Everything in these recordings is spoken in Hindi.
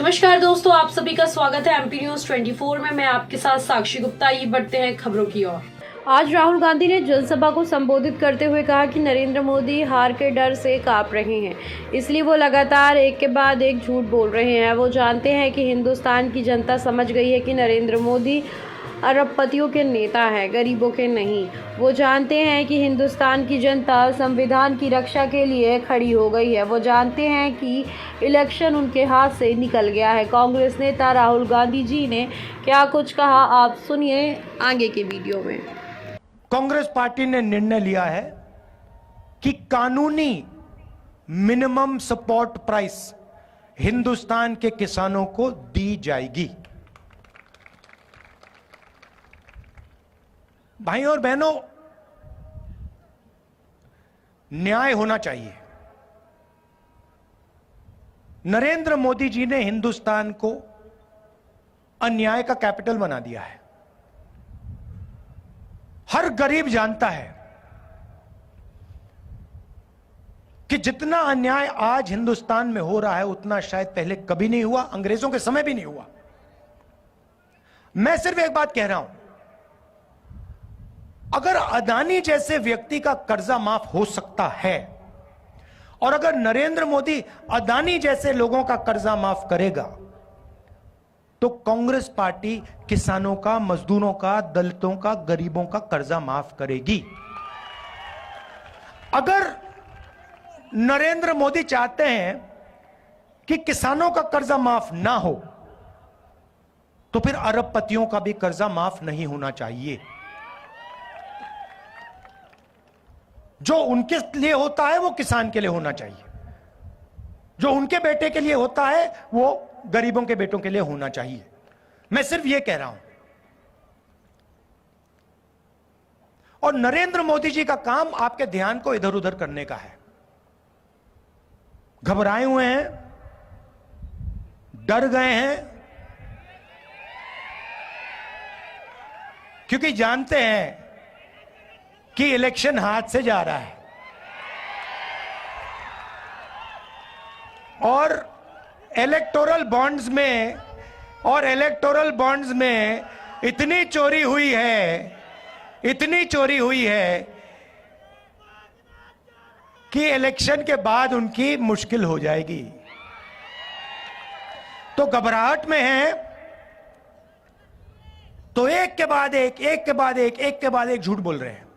नमस्कार दोस्तों, आप सभी का स्वागत है एमपी न्यूज 24 में। मैं आपके साथ साक्षी गुप्ता। ये बढ़ते हैं खबरों की ओर। आज राहुल गांधी ने जनसभा को संबोधित करते हुए कहा कि नरेंद्र मोदी हार के डर से कांप रहे हैं, इसलिए वो लगातार एक के बाद एक झूठ बोल रहे हैं। वो जानते हैं कि हिंदुस्तान की जनता समझ गई है कि नरेंद्र मोदी अरबपतियों के नेता हैं, गरीबों के नहीं। वो जानते हैं कि हिंदुस्तान की जनता संविधान की रक्षा के लिए खड़ी हो गई है। वो जानते हैं कि इलेक्शन उनके हाथ से निकल गया है। कांग्रेस नेता राहुल गांधी जी ने क्या कुछ कहा, आप सुनिए आगे के वीडियो में। कांग्रेस पार्टी ने निर्णय लिया है कि कानूनी मिनिमम सपोर्ट प्राइस हिंदुस्तान के किसानों को दी जाएगी। भाई और बहनों, न्याय होना चाहिए। नरेंद्र मोदी जी ने हिंदुस्तान को अन्याय का कैपिटल बना दिया है। हर गरीब जानता है कि जितना अन्याय आज हिंदुस्तान में हो रहा है उतना शायद पहले कभी नहीं हुआ, अंग्रेजों के समय भी नहीं हुआ। मैं सिर्फ एक बात कह रहा हूं, अगर अदानी जैसे व्यक्ति का कर्जा माफ हो सकता है और अगर नरेंद्र मोदी अदानी जैसे लोगों का कर्जा माफ करेगा तो कांग्रेस पार्टी किसानों का, मजदूरों का, दलितों का, गरीबों का कर्जा माफ करेगी। अगर नरेंद्र मोदी चाहते हैं कि किसानों का कर्जा माफ ना हो तो फिर अरबपतियों का भी कर्जा माफ नहीं होना चाहिए। जो उनके लिए होता है वो किसान के लिए होना चाहिए, जो उनके बेटे के लिए होता है वो गरीबों के बेटों के लिए होना चाहिए। मैं सिर्फ ये कह रहा हूं। और नरेंद्र मोदी जी का काम आपके ध्यान को इधर उधर करने का है। घबराए हुए हैं, डर गए हैं, क्योंकि जानते हैं कि इलेक्शन हाथ से जा रहा है और इलेक्टोरल बॉन्ड्स में इतनी चोरी हुई है कि इलेक्शन के बाद उनकी मुश्किल हो जाएगी। तो घबराहट में है तो एक के बाद एक झूठ बोल रहे हैं।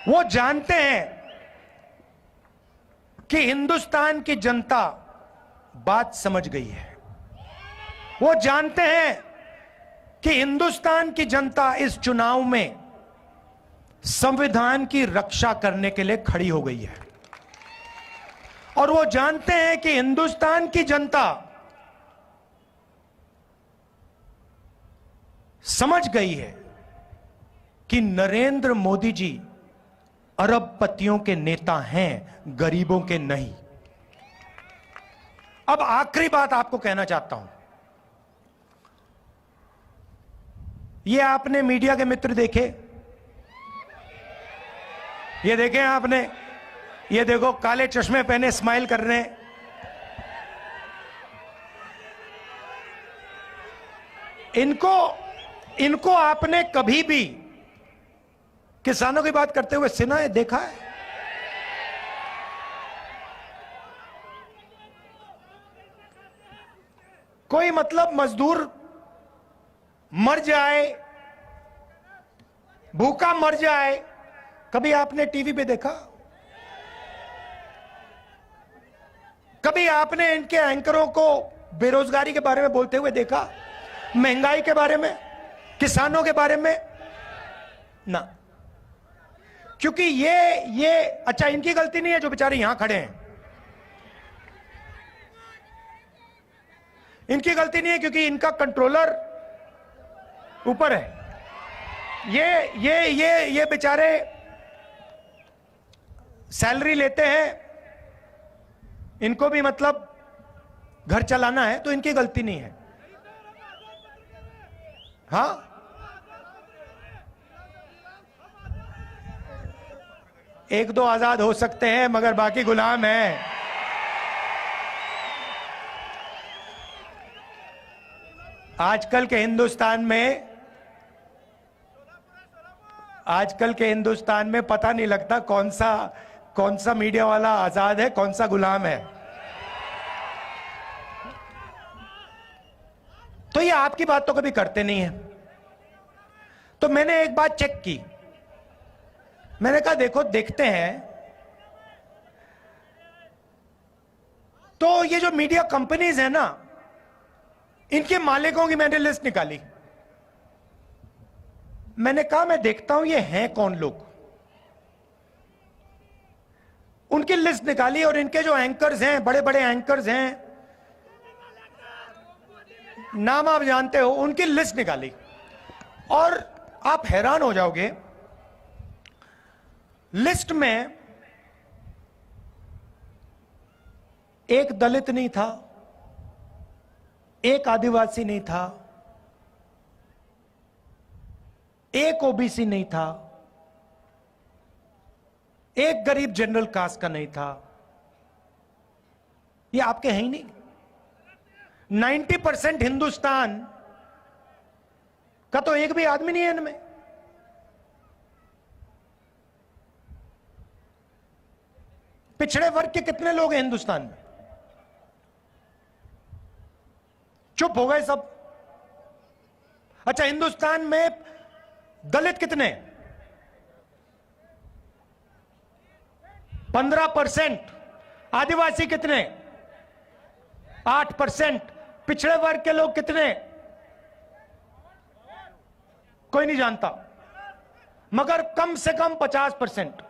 वो जानते हैं कि हिंदुस्तान की जनता बात समझ गई है। वो जानते हैं कि हिंदुस्तान की जनता इस चुनाव में संविधान की रक्षा करने के लिए खड़ी हो गई है। और वो जानते हैं कि हिंदुस्तान की जनता समझ गई है कि नरेंद्र मोदी जी अरबपतियों के नेता हैं, गरीबों के नहीं। अब आखिरी बात आपको कहना चाहता हूं। ये आपने मीडिया के मित्र देखे, ये देखे आपने, ये देखो काले चश्मे पहने स्माइल कर रहे हैं। इनको आपने कभी भी किसानों की बात करते हुए सुना है, देखा है? कोई मतलब मजदूर मर जाए, भूखा मर जाए, कभी आपने टीवी पे देखा? कभी आपने इनके एंकरों को बेरोजगारी के बारे में बोलते हुए देखा? महंगाई के बारे में, किसानों के बारे में? ना। क्योंकि ये अच्छा, इनकी गलती नहीं है जो बेचारे यहां खड़े हैं, इनकी गलती नहीं है क्योंकि इनका कंट्रोलर ऊपर है। ये बेचारे सैलरी लेते हैं, इनको भी मतलब घर चलाना है, तो इनकी गलती नहीं है। हाँ, एक दो आजाद हो सकते हैं मगर बाकी गुलाम हैं। आजकल के हिंदुस्तान में पता नहीं लगता कौन सा मीडिया वाला आजाद है, कौन सा गुलाम है। तो ये आपकी बात तो कभी करते नहीं है। तो मैंने एक बात चेक की, मैंने कहा देखो देखते हैं। तो ये जो मीडिया कंपनीज है ना, इनके मालिकों की मैंने लिस्ट निकाली। मैंने कहा मैं देखता हूं ये हैं कौन लोग। उनकी लिस्ट निकाली और इनके जो एंकर्स हैं, बड़े बड़े एंकर्स हैं, नाम आप जानते हो, उनकी लिस्ट निकाली और आप हैरान हो जाओगे। लिस्ट में एक दलित नहीं था, एक आदिवासी नहीं था, एक ओबीसी नहीं था, एक गरीब जनरल कास्ट का नहीं था। ये आपके हैं ही नहीं। 90% हिंदुस्तान का तो एक भी आदमी नहीं है इनमें। पिछड़े वर्ग के कितने लोग हैं हिंदुस्तान में? चुप हो गए सब। अच्छा, हिंदुस्तान में दलित कितने? 15%। आदिवासी कितने? 8%। पिछड़े वर्ग के लोग कितने? कोई नहीं जानता, मगर कम से कम 50%।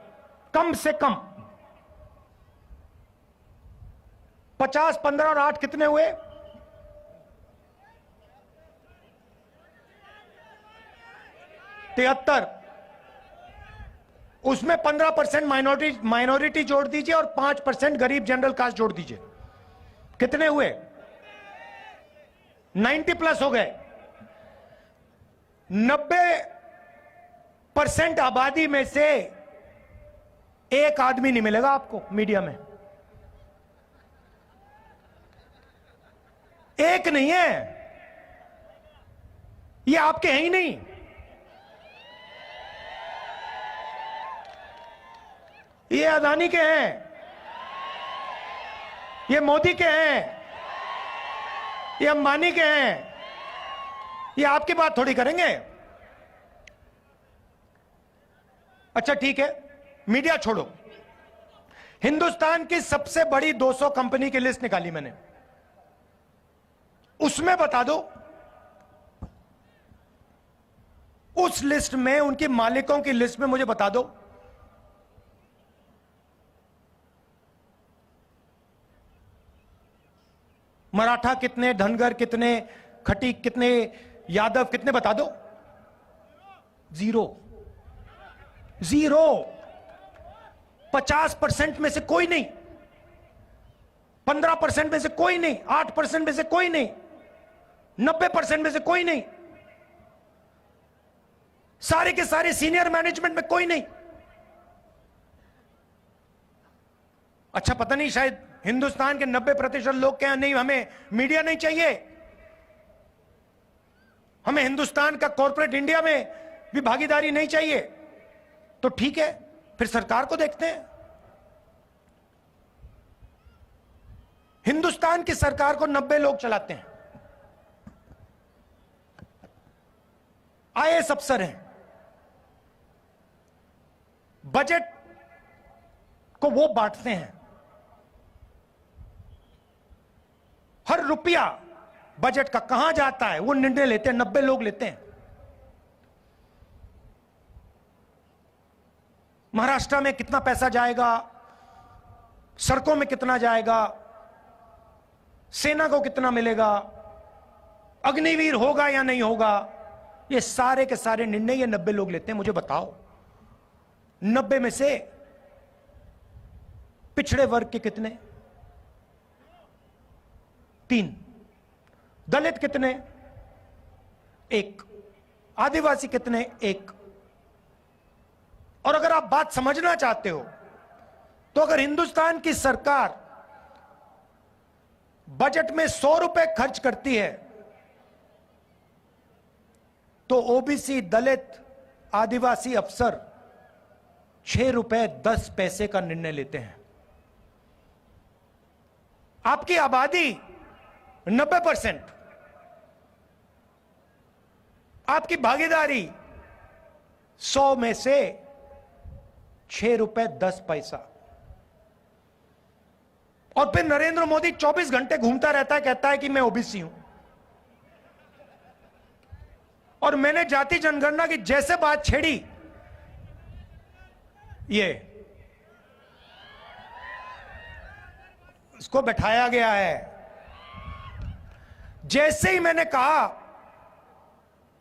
कम से कम 50, 15 और 8 कितने हुए? 73। उसमें 15% माइनॉरिटी जोड़ दीजिए और 5% गरीब जनरल कास्ट जोड़ दीजिए, कितने हुए? 90 प्लस हो गए। 90% आबादी में से एक आदमी नहीं मिलेगा आपको मीडिया में। एक नहीं है। ये आपके हैं ही नहीं। ये अदानी के हैं, ये मोदी के हैं, ये अंबानी के हैं। ये आपकी बात थोड़ी करेंगे। अच्छा ठीक है, मीडिया छोड़ो। हिंदुस्तान की सबसे बड़ी 200 कंपनी की लिस्ट निकाली मैंने। उसमें बता दो, उस लिस्ट में, उनके मालिकों की लिस्ट में मुझे बता दो मराठा कितने, धनगर कितने, खटीक कितने, यादव कितने, बता दो। जीरो। 50% में से कोई नहीं, 15% में से कोई नहीं, 8% में से कोई नहीं, 90% में से कोई नहीं, सारे के सारे सीनियर मैनेजमेंट में कोई नहीं। अच्छा, पता नहीं, शायद हिंदुस्तान के 90% लोग क्या, नहीं हमें मीडिया नहीं चाहिए, हमें हिंदुस्तान का कॉर्पोरेट इंडिया में भी भागीदारी नहीं चाहिए। तो ठीक है, फिर सरकार को देखते हैं। हिंदुस्तान की सरकार को 90 लोग चलाते हैं, आईएएस अफसर हैं। बजट को वो बांटते हैं। हर रुपया बजट का कहां जाता है वो निर्णय लेते हैं, 90 लोग लेते हैं। महाराष्ट्र में कितना पैसा जाएगा, सड़कों में कितना जाएगा, सेना को कितना मिलेगा, अग्निवीर होगा या नहीं होगा, ये सारे के सारे निर्णय ये 90 लोग लेते हैं। मुझे बताओ, 90 में से पिछड़े वर्ग के कितने? 3। दलित कितने? 1। आदिवासी कितने? 1। और अगर आप बात समझना चाहते हो तो अगर हिंदुस्तान की सरकार बजट में 100 रुपए खर्च करती है तो ओबीसी, दलित, आदिवासी अफसर 6 रुपए 10 पैसे का निर्णय लेते हैं। आपकी आबादी 90%, आपकी भागीदारी 100 में से 6 रुपए 10 पैसा। और फिर नरेंद्र मोदी 24 घंटे घूमता रहता है, कहता है कि मैं ओबीसी हूं। और मैंने जाति जनगणना की जैसे बात छेड़ी, ये इसको बैठाया गया है। जैसे ही मैंने कहा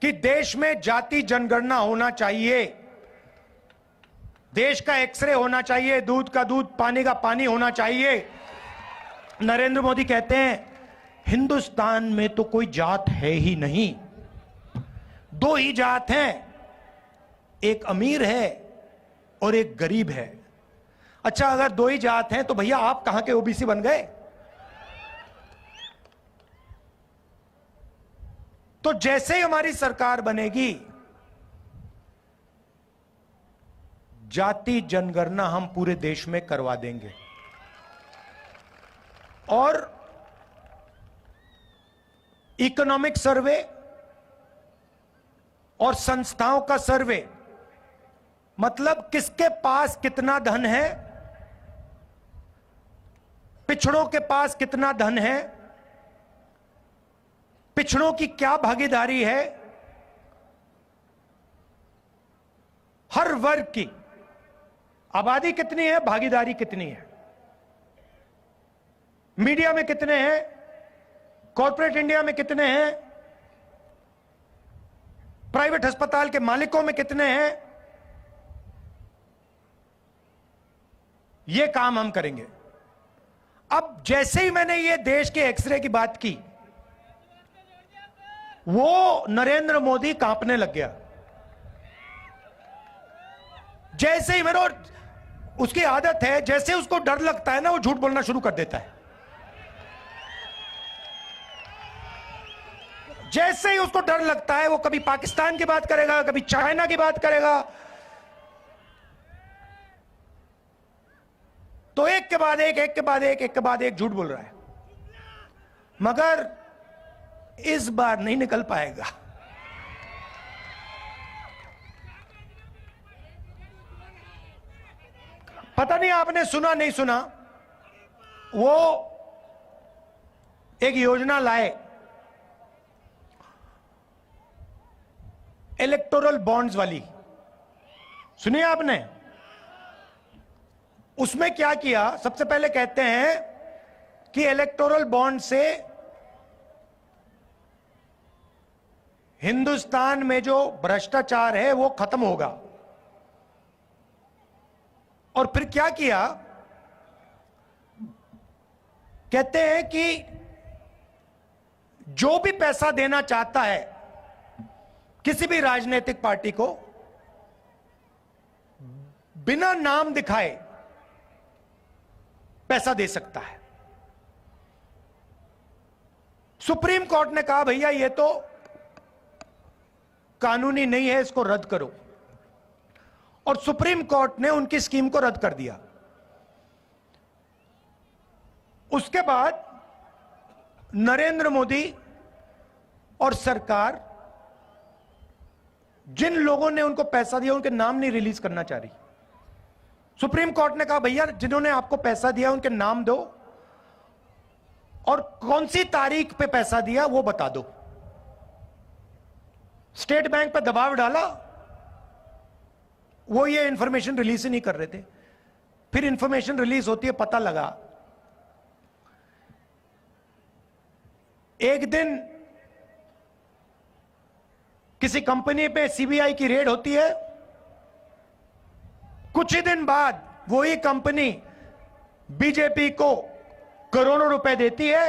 कि देश में जाति जनगणना होना चाहिए, देश का एक्सरे होना चाहिए, दूध का दूध, पानी का पानी होना चाहिए, नरेंद्र मोदी कहते हैं हिंदुस्तान में तो कोई जात है ही नहीं, 2 ही जात हैं, एक अमीर है और एक गरीब है। अच्छा, अगर 2 ही जात हैं तो भैया आप कहां के ओबीसी बन गए? तो जैसे ही हमारी सरकार बनेगी, जाति जनगणना हम पूरे देश में करवा देंगे। और इकोनॉमिक सर्वे और संस्थाओं का सर्वे, मतलब किसके पास कितना धन है, पिछड़ों के पास कितना धन है, पिछड़ों की क्या भागीदारी है, हर वर्ग की आबादी कितनी है, भागीदारी कितनी है, मीडिया में कितने हैं, कॉर्पोरेट इंडिया में कितने हैं, प्राइवेट अस्पताल के मालिकों में कितने हैं, यह काम हम करेंगे। अब जैसे ही मैंने ये देश के एक्सरे की बात की, वो नरेंद्र मोदी कांपने लग गया। जैसे ही मेरे, उसकी आदत है, जैसे उसको डर लगता है ना, वो झूठ बोलना शुरू कर देता है। जैसे ही उसको डर लगता है, वो कभी पाकिस्तान की बात करेगा, कभी चाइना की बात करेगा। तो एक के बाद एक, एक के बाद एक, एक के बाद एक झूठ बोल रहा है, मगर इस बार नहीं निकल पाएगा। पता नहीं आपने सुना नहीं सुना, वो एक योजना लाए, इलेक्टोरल बॉन्ड्स वाली, सुनिए आपने? उसमें क्या किया, सबसे पहले कहते हैं कि इलेक्टोरल बॉन्ड से हिंदुस्तान में जो भ्रष्टाचार है वो खत्म होगा। और फिर क्या किया, कहते हैं कि जो भी पैसा देना चाहता है किसी भी राजनीतिक पार्टी को, बिना नाम दिखाए पैसा दे सकता है। सुप्रीम कोर्ट ने कहा भैया ये तो कानूनी नहीं है, इसको रद्द करो। और सुप्रीम कोर्ट ने उनकी स्कीम को रद्द कर दिया। उसके बाद नरेंद्र मोदी और सरकार जिन लोगों ने उनको पैसा दिया उनके नाम नहीं रिलीज करना चाह रही। सुप्रीम कोर्ट ने कहा भैया जिन्होंने आपको पैसा दिया उनके नाम दो और कौन सी तारीख पे पैसा दिया वो बता दो। स्टेट बैंक पे दबाव डाला, वो ये इंफॉर्मेशन रिलीज ही नहीं कर रहे थे। फिर इंफॉर्मेशन रिलीज होती है, पता लगा एक दिन किसी कंपनी पे सीबीआई की रेड होती है, कुछ ही दिन बाद वही कंपनी बीजेपी को करोड़ों रुपए देती है,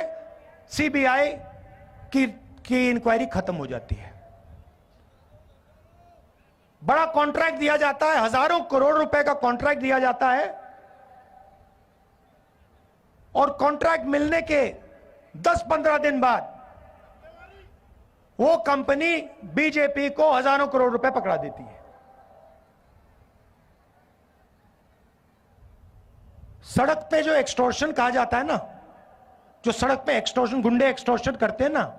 सीबीआई की इंक्वायरी खत्म हो जाती है। बड़ा कॉन्ट्रैक्ट दिया जाता है, हजारों करोड़ रुपए का कॉन्ट्रैक्ट दिया जाता है, और कॉन्ट्रैक्ट मिलने के 10-15 दिन बाद वो कंपनी बीजेपी को हजारों करोड़ रुपए पकड़ा देती है। सड़क पे जो एक्सटॉर्शन कहा जाता है ना, जो सड़क पे एक्सटॉर्शन, गुंडे एक्सटॉर्शन करते हैं ना,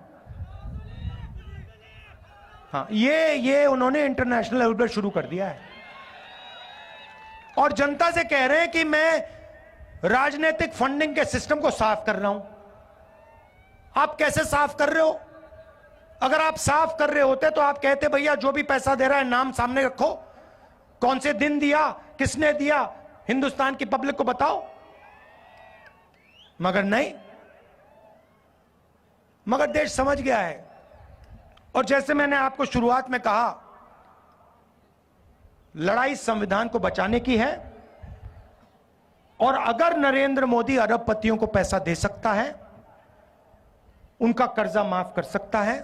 हाँ, ये उन्होंने इंटरनेशनल लेवल पर शुरू कर दिया है और जनता से कह रहे हैं कि मैं राजनीतिक फंडिंग के सिस्टम को साफ कर रहा हूं। आप कैसे साफ कर रहे हो? अगर आप साफ कर रहे होते तो आप कहते भैया जो भी पैसा दे रहा है नाम सामने रखो, कौन से दिन दिया, किसने दिया, हिंदुस्तान की पब्लिक को बताओ। मगर नहीं, मगर देश समझ गया है। और जैसे मैंने आपको शुरुआत में कहा, लड़ाई संविधान को बचाने की है, और अगर नरेंद्र मोदी अरबपतियों को पैसा दे सकता है, उनका कर्जा माफ कर सकता है,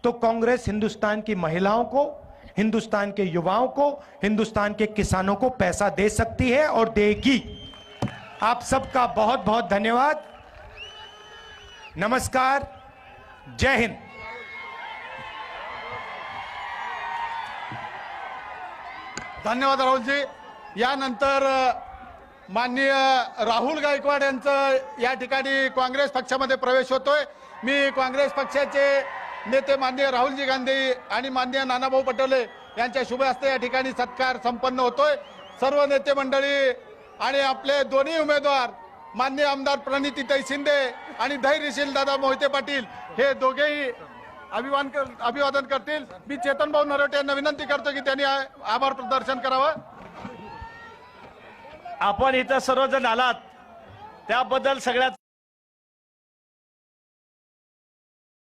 तो कांग्रेस हिंदुस्तान की महिलाओं को, हिंदुस्तान के युवाओं को, हिंदुस्तान के किसानों को पैसा दे सकती है और देगी। आप सबका बहुत बहुत धन्यवाद। नमस्कार, जय हिंद। धन्यवाद राहुलजी। यानंतर माननीय राहुल गायकवाड यांचं या ठिकाणी काँग्रेस पक्षामध्ये प्रवेश होतोय। मी काँग्रेस पक्षाचे नेते माननीय राहुलजी गांधी आणि माननीय नानाभाऊ पटोले यांच्या शुभ हस्ते या ठिकाणी सत्कार संपन्न होतोय। सर्व नेते मंडळी आणि आपले दोन्ही उमेदवार माननीय आमदार प्रणितीताई शिंदे आणि धैर्यशील दादा मोहिते पाटील हे दोघेही अभिवादन करतील। मी चेतन भाऊ नरोटे यांना विनंती करतो की त्यांनी आभार प्रदर्शन करावं। आपण इथं सर्वजण आलात त्याबद्दल सगळ्यात